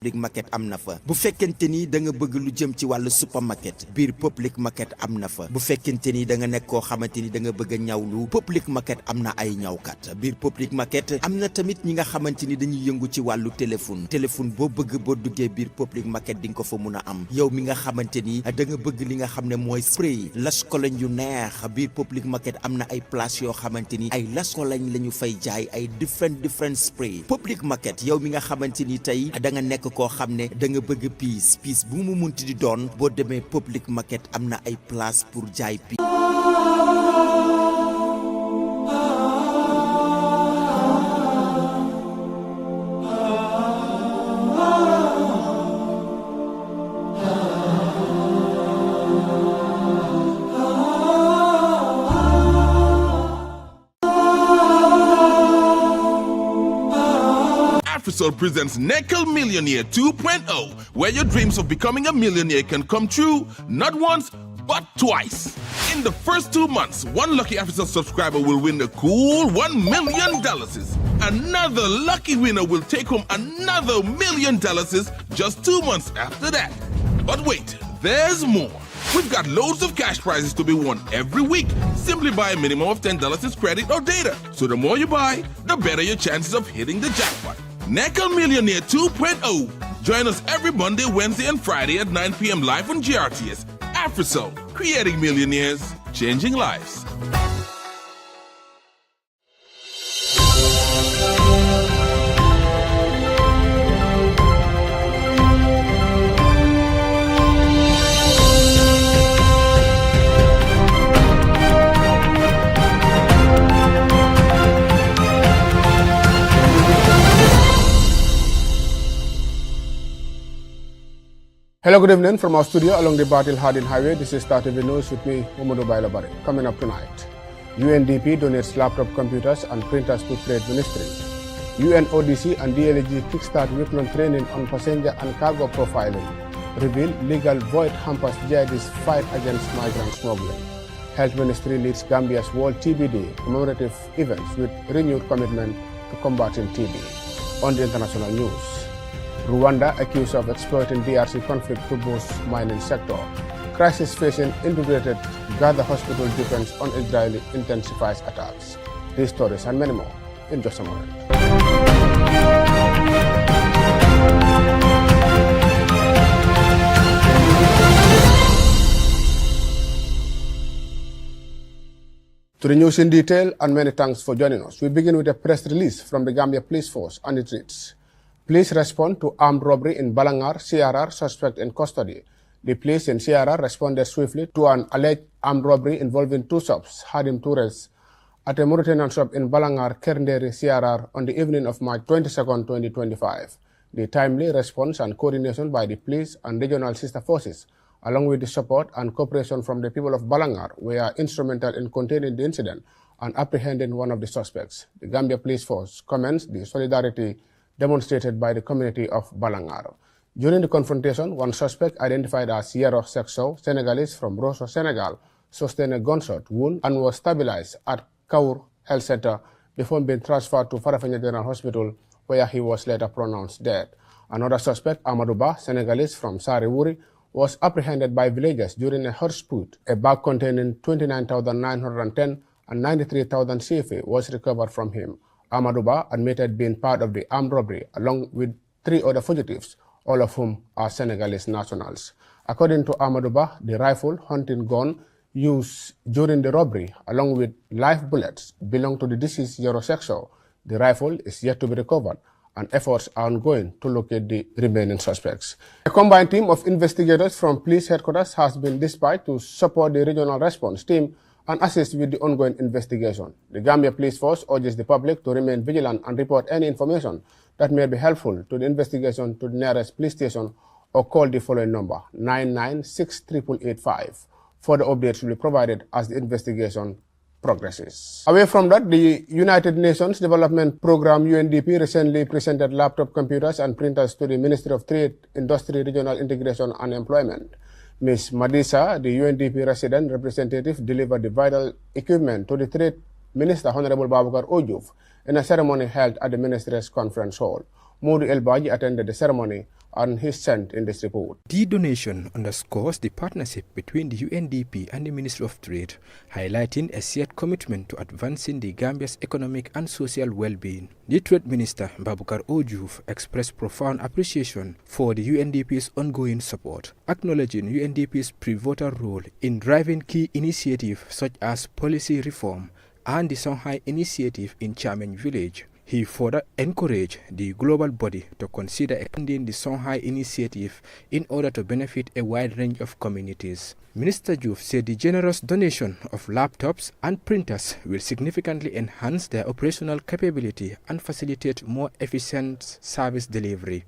public market am na fa bu fekkente ni da nga bëgg lu jëm ci wàllu supermarket biir public market am na fa bu fekkente ni da nga nekk koo xamante ni da nga bëgg a ñawlu public market am na ay ñawkat biir public market am na tamit ñi nga xamante ni dañuy yëngu ci wàllu téléphone boo bëgg boo duggee biir public market di nga ko fa mun a am yow mi nga xamante ni da nga bëgg li nga xam ne mooy spray las cologne yu neex biir public market am na ay place yoo xamante ni ay las cologne la ñu fay jaay ay different spray public market yow mi nga xamante ni tey da nga nekk koo xam ne da nga bëgg piis bu mu munti di doon boo demee public market am na ay place pour jaay piis. Africell presents Nickel Millionaire 2.0, where your dreams of becoming a millionaire can come true, not once, but twice. In the first 2 months, one lucky Africell subscriber will win a cool $1 million. Another lucky winner will take home another $1 million just 2 months after that. But wait, there's more. We've got loads of cash prizes to be won every week. Simply buy a minimum of $10 in credit or data. So the more you buy, the better your chances of hitting the jackpot. Nickel Millionaire 2.0. Join us every Monday, Wednesday, and Friday at 9 p.m. live on GRTS. Africell, creating millionaires, changing lives. Hello, good evening from our studio along the Battle Hardin Highway. This is Star TV News with me, Momodo Bailabari. Coming up tonight, UNDP donates laptop computers and printers to Trade Ministry. UNODC and DLG kickstart week-long training on passenger and cargo profiling. Reveal legal void hampers jihadist fight against migrant smuggling. Health Ministry leads Gambia's World TB Day commemorative events with renewed commitment to combating TB. On the international news, Rwanda accused of exploiting DRC conflict to boost mining sector. Crisis facing integrated Gaza hospital defense on Israeli intensifies attacks. These stories and many more in just a moment. To the news in detail, and many thanks for joining us. We begin with a press release from the Gambia Police Force, and it reads: Police respond to armed robbery in Balangar, CRR, suspect in custody. The police in CRR responded swiftly to an alleged armed robbery involving two shops, Hadim Toures, at a Mauritanian shop in Balangar, Kernderi, CRR, on the evening of March 22, 2025. The timely response and coordination by the police and regional sister forces, along with the support and cooperation from the people of Balangar, were instrumental in containing the incident and apprehending one of the suspects. The Gambia Police Force commends the solidarity demonstrated by the community of Balangar. During the confrontation, one suspect identified as Yero Sexo, Senegalese from Rosso, Senegal, sustained a gunshot wound and was stabilized at Kaur Health Center before being transferred to Farafenni General Hospital, where he was later pronounced dead. Another suspect, Amadou Ba, Senegalese from Sari-Wuri, was apprehended by villagers during a horse put. A bag containing 29,910 and 93,000 CFA was recovered from him. Amadou Ba admitted being part of the armed robbery along with 3 other fugitives, all of whom are Senegalese nationals. According to Amadou Ba, the rifle hunting gun used during the robbery, along with live bullets, belong to the deceased Eurosexual. The rifle is yet to be recovered, and efforts are ongoing to locate the remaining suspects. A combined team of investigators from police headquarters has been dispatched to support the regional response team and assist with the ongoing investigation. The Gambia Police Force urges the public to remain vigilant and report any information that may be helpful to the investigation to the nearest police station or call the following number, 9968885. Further updates will be provided as the investigation progresses. Away from that, the United Nations Development Programme UNDP recently presented laptop computers and printers to the Ministry of Trade, Industry, Regional Integration and Employment. Ms. Madisa, the UNDP resident representative, delivered the vital equipment to the Trade Minister Honorable Babukar Ojuf in a ceremony held at the Ministry's Conference Hall. Modu El Baji attended the ceremony and his sent in this report. The donation underscores the partnership between the UNDP and the Ministry of Trade, highlighting a shared commitment to advancing the Gambia's economic and social well-being. The Trade Minister, Babukar Ojuf, expressed profound appreciation for the UNDP's ongoing support, acknowledging UNDP's pivotal role in driving key initiatives such as policy reform and the Songhai initiative in Chamen village. He further encouraged the global body to consider extending the Songhai initiative in order to benefit a wide range of communities. Minister Juve said the generous donation of laptops and printers will significantly enhance their operational capability and facilitate more efficient service delivery.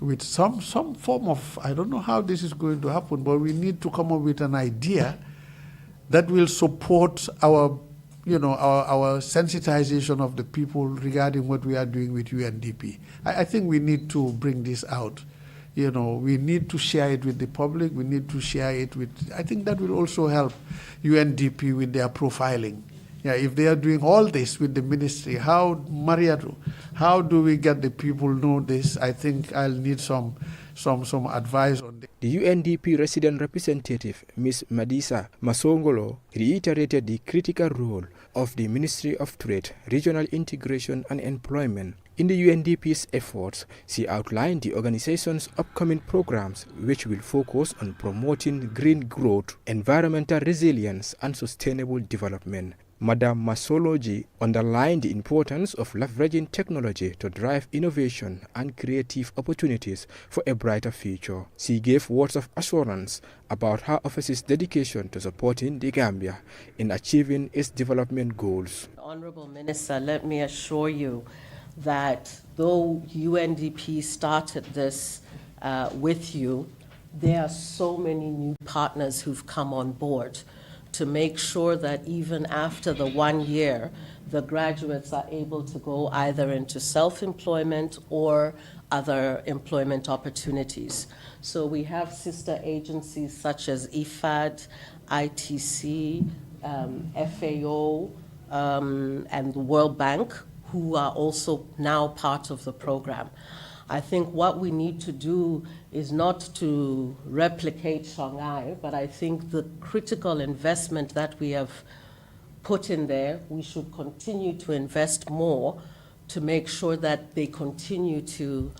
With some form of, I don't know how this is going to happen, but we need to come up with an idea that will support our sensitization of the people regarding what we are doing with UNDP. I think we need to bring this out. We need to share it with the public. We need to share it with, I think that will also help UNDP with their profiling. Yeah, if they are doing all this with the ministry, how do we get the people know this? I think I'll need some advice on this. The UNDP resident representative, Ms. Madisa Masongolo, reiterated the critical role of the Ministry of Trade, Regional Integration and Employment in the UNDP's efforts. She outlined the organization's upcoming programs, which will focus on promoting green growth, environmental resilience, and sustainable development. Madam Masology underlined the importance of leveraging technology to drive innovation and creative opportunities for a brighter future. She gave words of assurance about her office's dedication to supporting the Gambia in achieving its development goals. Honorable Minister, let me assure you that though UNDP started this with you, there are so many new partners who've come on board to make sure that even after the 1 year, the graduates are able to go either into self-employment or other employment opportunities. So we have sister agencies such as IFAD, ITC, FAO, and the World Bank, who are also now part of the program. I think what we need to do is not to replicate Shanghai, but I think the critical investment that we have put in there, we should continue to invest more to make sure that they continue to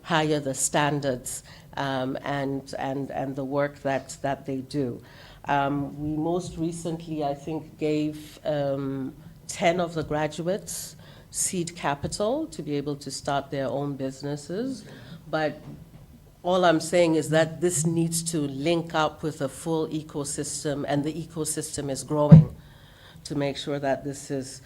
higher the standards and the work that they do. We most recently, I think, gave 10 of the graduates seed capital to be able to start their own businesses. But all I'm saying is that this needs to link up with a full ecosystem, and the ecosystem is growing to make sure that this is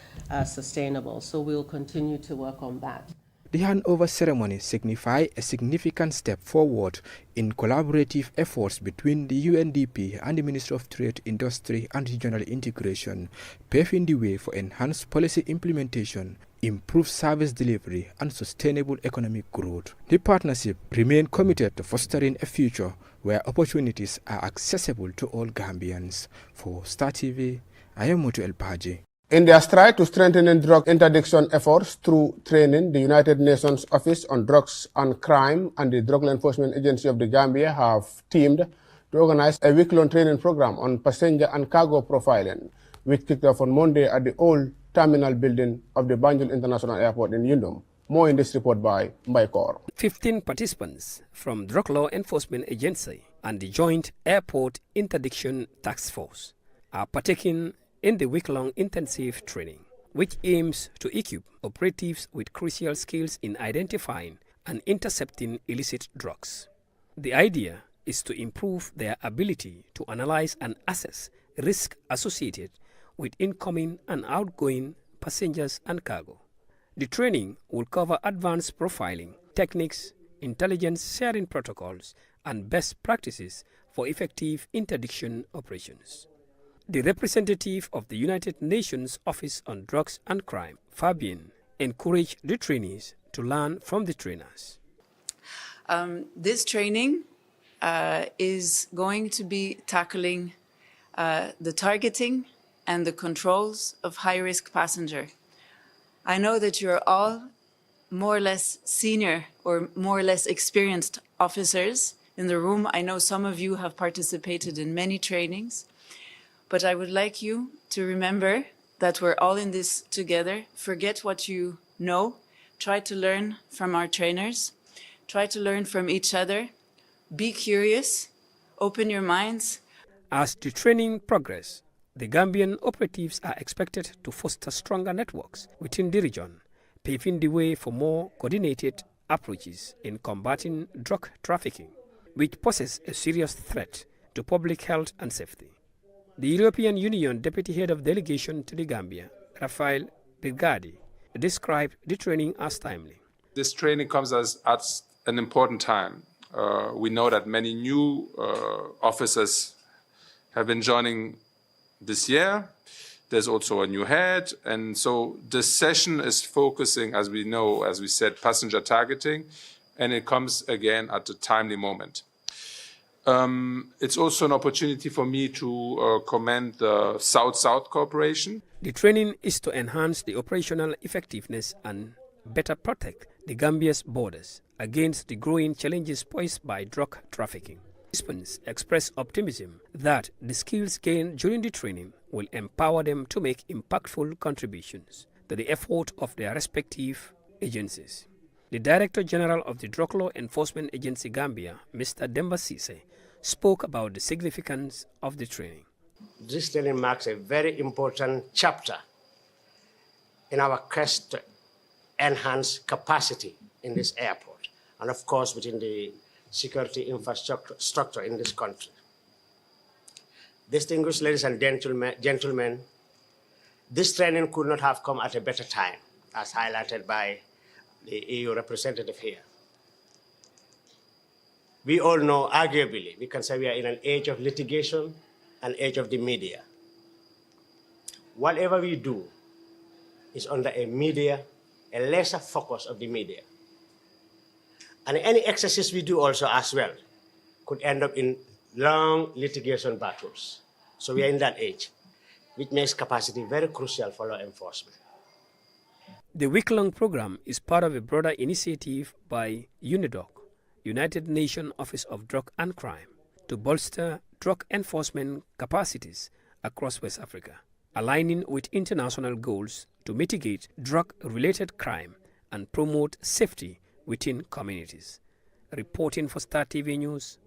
sustainable. So we'll continue to work on that. The handover ceremony signified a significant step forward in collaborative efforts between the UNDP and the Ministry of Trade, Industry and Regional Integration, paving the way for enhanced policy implementation, improved service delivery and sustainable economic growth. The partnership remains committed to fostering a future where opportunities are accessible to all Gambians. For Star TV, I am Motu Elpaji. In their stride to strengthening drug interdiction efforts through training, the United Nations Office on Drugs and Crime and the Drug Law Enforcement Agency of the Gambia have teamed to organize a week-long training program on passenger and cargo profiling, which kicked off on Monday at the old terminal building of the Banjul International Airport in Yundum. More in this report by Mbaikor. 15 participants from Drug Law Enforcement Agency and the Joint Airport Interdiction Task Force are partaking in the week-long intensive training, which aims to equip operatives with crucial skills in identifying and intercepting illicit drugs. The idea is to improve their ability to analyze and assess risk associated with incoming and outgoing passengers and cargo. The training will cover advanced profiling techniques, intelligence sharing protocols, and best practices for effective interdiction operations. The representative of the United Nations Office on Drugs and Crime, Fabian, encouraged the trainees to learn from the trainers. This training is going to be tackling the targeting and the controls of high-risk passenger. I know that you're all more or less senior or more or less experienced officers in the room. I know some of you have participated in many trainings, but I would like you to remember that we're all in this together. Forget what you know. Try to learn from our trainers. Try to learn from each other. Be curious. Open your minds. As the training progresses, the Gambian operatives are expected to foster stronger networks within the region, paving the way for more coordinated approaches in combating drug trafficking, which poses a serious threat to public health and safety. The European Union Deputy Head of Delegation to the Gambia, Rafael Brigadi, described the training as timely. This training comes at an important time. We know that many new officers have been joining this year. There's also a new head. And so this session is focusing, as we know, as we said, passenger targeting, and it comes again at a timely moment. It's also an opportunity for me to commend the South-South cooperation. The training is to enhance the operational effectiveness and better protect the Gambia's borders against the growing challenges posed by drug trafficking. Participants express optimism that the skills gained during the training will empower them to make impactful contributions to the effort of their respective agencies. The Director General of the Drug Law Enforcement Agency Gambia, Mr. Demba Sise, spoke about the significance of the training. This training marks a very important chapter in our quest to enhance capacity in this airport and, of course, within the security infrastructure in this country. Distinguished ladies and gentlemen, this training could not have come at a better time, as highlighted by the EU representative here. We all know, arguably, we can say we are in an age of litigation, an age of the media. Whatever we do is under a lesser focus of the media. And any exercise we do also as well could end up in long litigation battles. So we are in that age, which makes capacity very crucial for law enforcement. The week-long program is part of a broader initiative by UNIDOC, United Nations Office of Drug and Crime, to bolster drug enforcement capacities across West Africa, aligning with international goals to mitigate drug-related crime and promote safety within communities. Reporting for Star TV News,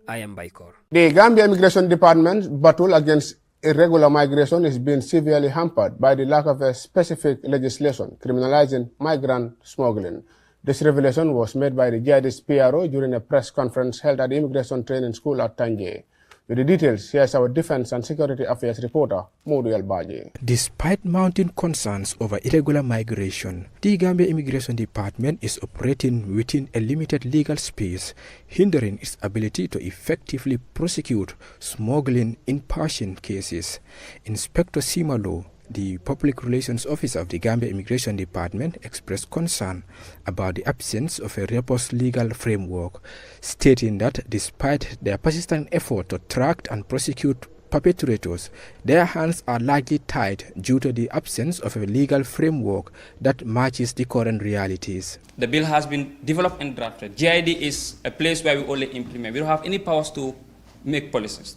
I am Baikor. The Gambia Immigration Department's battle against irregular migration is being severely hampered by the lack of a specific legislation criminalizing migrant smuggling. This revelation was made by the jihadist PRO during a press conference held at the Immigration Training School at Tanje. With the details, here's our Defense and Security Affairs reporter, Modu El-Baji. Despite mounting concerns over irregular migration, the Gambia Immigration Department is operating within a limited legal space, hindering its ability to effectively prosecute smuggling in Persian cases. Inspector Simalo, the Public Relations Officer of the Gambia Immigration Department, expressed concern about the absence of a robust legal framework, stating that despite their persistent effort to track and prosecute perpetrators, their hands are largely tied due to the absence of a legal framework that matches the current realities. The bill has been developed and drafted. GID is a place where we only implement. We don't have any powers to make policies.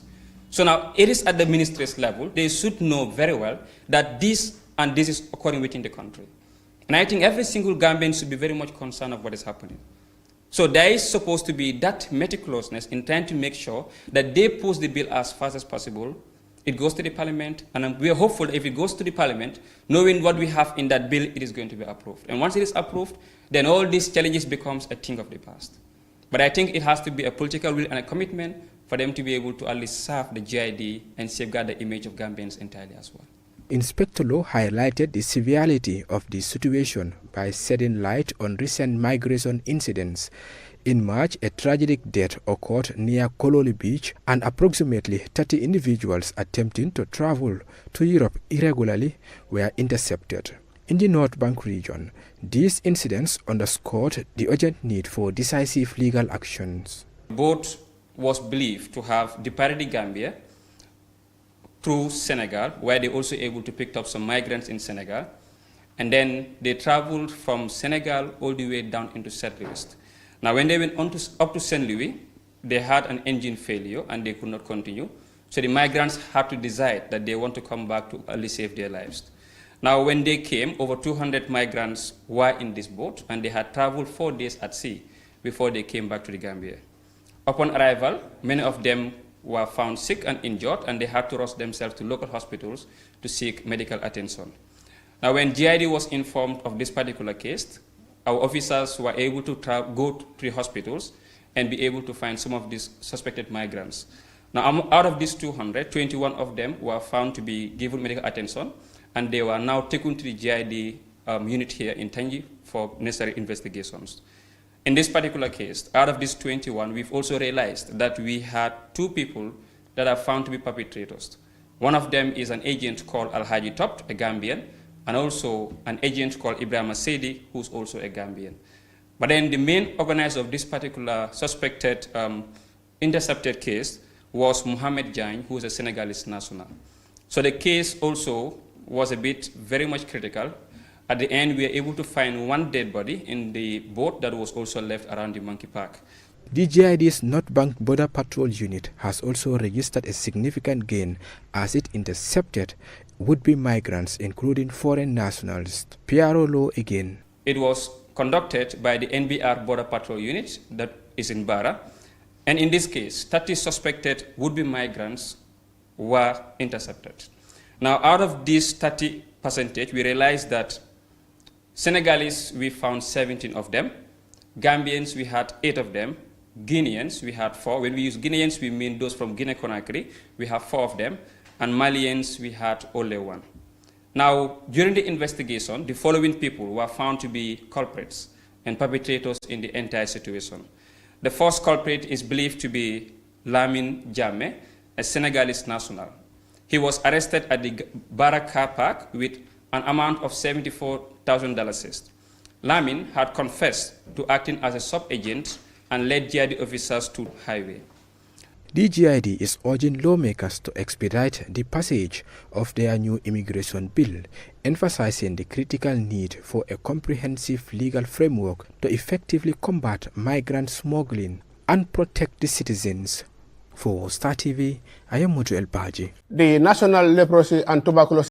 So now it is at the ministry's level. They should know very well that this is occurring within the country. And I think every single Gambian should be very much concerned of what is happening. So there is supposed to be that meticulousness in trying to make sure that they push the bill as fast as possible. It goes to the parliament, and we are hopeful that if it goes to the parliament, knowing what we have in that bill, it is going to be approved. And once it is approved, then all these challenges becomes a thing of the past. But I think it has to be a political will and a commitment for them to be able to at least serve the GID and safeguard the image of Gambians entirely as well. Inspector Lowe highlighted the severity of the situation by shedding light on recent migration incidents. In March, a tragic death occurred near Kololi Beach, and approximately 30 individuals attempting to travel to Europe irregularly were intercepted. In the North Bank region, these incidents underscored the urgent need for decisive legal actions. Boat was believed to have departed the Gambia through Senegal, where they also able to pick up some migrants in Senegal. and then they traveled from Senegal all the way down into St. Louis. Now, when they went up to St. Louis, they had an engine failure and they could not continue. So the migrants had to decide that they want to come back to early save their lives. Now, when they came, over 200 migrants were in this boat, and they had traveled 4 days at sea before they came back to the Gambia. Upon arrival, many of them were found sick and injured, and they had to rush themselves to local hospitals to seek medical attention. Now, when GID was informed of this particular case, our officers were able to go to the hospitals and be able to find some of these suspected migrants. Now, out of these 200, 21 of them were found to be given medical attention, and they were now taken to the GID unit here in Tangi for necessary investigations. In this particular case, out of these 21, we've also realized that we had 2 people that are found to be perpetrators. One of them is an agent called Alhaji Topt, a Gambian, and also an agent called Ibrahima Sedi, who's also a Gambian. But then the main organizer of this particular suspected intercepted case was Mohamed Jagne, who is a Senegalese national. So the case also was very much critical. At the end, we were able to find 1 dead body in the boat that was also left around the monkey park. The GID's North Bank Border Patrol Unit has also registered a significant gain as it intercepted would-be migrants, including foreign nationals. Piero Lo again. It was conducted by the NBR Border Patrol Unit that is in Bara, and in this case, 30 suspected would-be migrants were intercepted. Now, out of this 30%, we realized that Senegalese, we found 17 of them. Gambians, we had 8 of them. Guineans, we had 4. When we use Guineans, we mean those from Guinea-Conakry. We have 4 of them. And Malians, we had only 1. Now, during the investigation, the following people were found to be culprits and perpetrators in the entire situation. The first culprit is believed to be Lamine Jammeh, a Senegalese national. He was arrested at the Bara car park with an amount of $74,000. Lamine had confessed to acting as a sub-agent and led GID officers to highway. The GID is urging lawmakers to expedite the passage of their new immigration bill, emphasizing the critical need for a comprehensive legal framework to effectively combat migrant smuggling and protect the citizens. For Star TV, I am Mojo El Baji. The National Leprosy and Tuberculosis